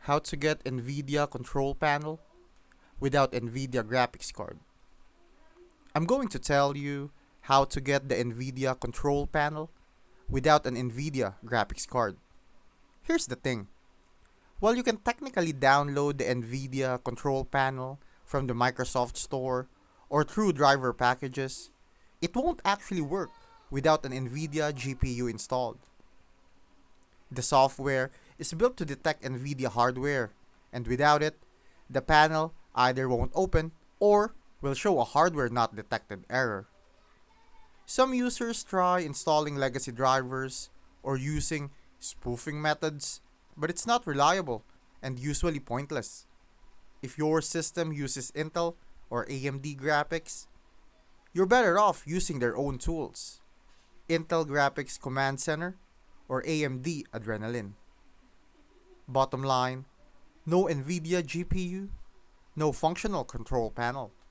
How to get NVIDIA Control Panel without NVIDIA graphics card. I'm going to tell you how to get the NVIDIA Control Panel without an NVIDIA graphics card. Here's the thing. While you can technically download the NVIDIA Control Panel from the Microsoft Store or through driver packages, it won't actually work without an NVIDIA GPU installed. The software is built to detect NVIDIA hardware, and without it, the panel either won't open or will show a hardware not detected error. Some users try installing legacy drivers or using spoofing methods, but it's not reliable and usually pointless. If your system uses Intel or AMD graphics, you're better off using their own tools. Intel Graphics Command Center or AMD Adrenalin. Bottom line, no NVIDIA GPU, no functional control panel.